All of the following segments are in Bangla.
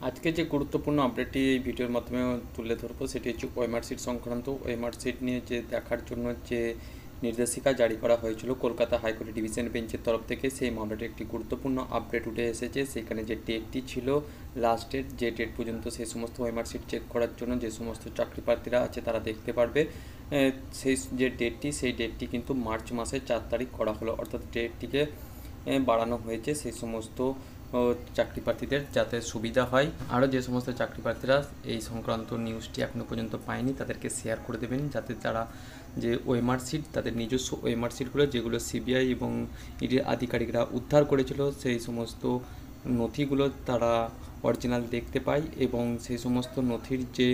আজকে যে গুরুত্বপূর্ণ আপডেটটি এই ভিডিওর মাধ্যমে তুলে ধরবো সেটি হচ্ছে ওএমআর সিট সংক্রান্ত। ওএমআর সিট নিয়ে যে দেখার জন্য যে নির্দেশিকা জারি করা হয়েছিল কলকাতা হাইকোর্ট ডিভিশন বেঞ্চের তরফ থেকে, সেই মামলাটি একটি গুরুত্বপূর্ণ আপডেট উঠে এসেছে। সেখানে যে ডেটটি ছিল লাস্ট ডেট, যে ডেট পর্যন্ত সেই সমস্ত ওএমআর সিট চেক করার জন্য যে সমস্ত চাকরি প্রার্থীরা আছে তারা দেখতে পারবে, সেই যে ডেটটি সেই ডেটটি কিন্তু মার্চ মাসের 4 তারিখ করা হলো, অর্থাৎ ডেটটিকে বাড়ানো হয়েছে সেই সমস্ত চাকরি প্রার্থীদের যাতে সুবিধা হয়। আরও যে সমস্ত চাকরি প্রার্থীরা এই সংক্রান্ত নিউজটি এখনও পর্যন্ত পায়নি তাদেরকে শেয়ার করে দেবেন, যাতে তারা যে ওএমআর সিট, তাদের নিজস্ব ওএমআর সিটগুলো যেগুলো সিবিআই এবং ইডির আধিকারিকরা উদ্ধার করেছিল, সেই সমস্ত নথিগুলো তারা অরিজিনাল দেখতে পায় এবং সেই সমস্ত নথির যে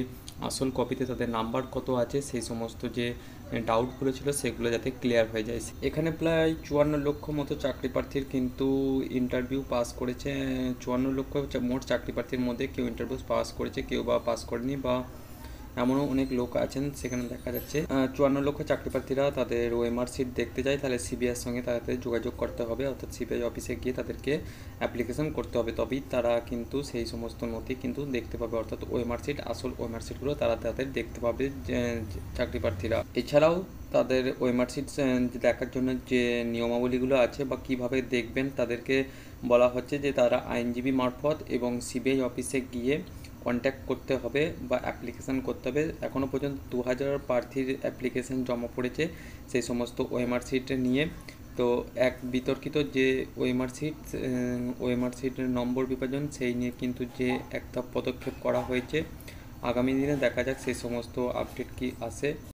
আসল কপিতে তাদের নাম্বার কত আছে সেই সমস্ত যে ডাউটগুলো ছিল সেগুলো যাতে ক্লিয়ার হয়ে যায়। এখানে প্রায় 54 লক্ষ মতো চাকরি প্রার্থীর কিন্তু ইন্টারভিউ পাস করেছে। 54 লক্ষ মোট চাকরি প্রার্থীর মধ্যে কেউ ইন্টারভিউ পাস করেছে, কেউ বা পাস করেনি, বা এমনও অনেক লোক আছেন। সেখানে দেখা যাচ্ছে 54 লক্ষ চাকরি প্রার্থীরা তাদের ওএমআর সিট দেখতে যায়, তাহলে সিবিআইয়ের সঙ্গে তাদের যোগাযোগ করতে হবে, অর্থাৎ সিবিআই অফিসে গিয়ে তাদেরকে অ্যাপ্লিকেশন করতে হবে, তবেই তারা কিন্তু সেই সমস্ত নথি কিন্তু দেখতে পাবে, অর্থাৎ ওএমআর সিট, আসল ওএমআর সিটগুলো তারা তাদের দেখতে পাবে চাকরি প্রার্থীরা। এছাড়াও তাদের ওএমআর সিট দেখার জন্য যে নিয়মাবলীগুলো আছে বা কিভাবে দেখবেন, তাদেরকে বলা হচ্ছে যে তারা আইনজীবী মারফত এবং সিবিআই অফিসে গিয়ে কন্ট্যাক্ট করতে হবে বা অ্যাপ্লিকেশান করতে হবে। এখনও পর্যন্ত 2000 প্রার্থীর অ্যাপ্লিকেশান জমা পড়েছে সেই সমস্ত ওএমআর সিট নিয়ে। তো এক বিতর্কিত যে ওএমআর সিটের নম্বর বিভাজন, সেই নিয়ে কিন্তু যে একটা পদক্ষেপ করা হয়েছে, আগামী দিনে দেখা যাক সেই সমস্ত আপডেট কি আসে।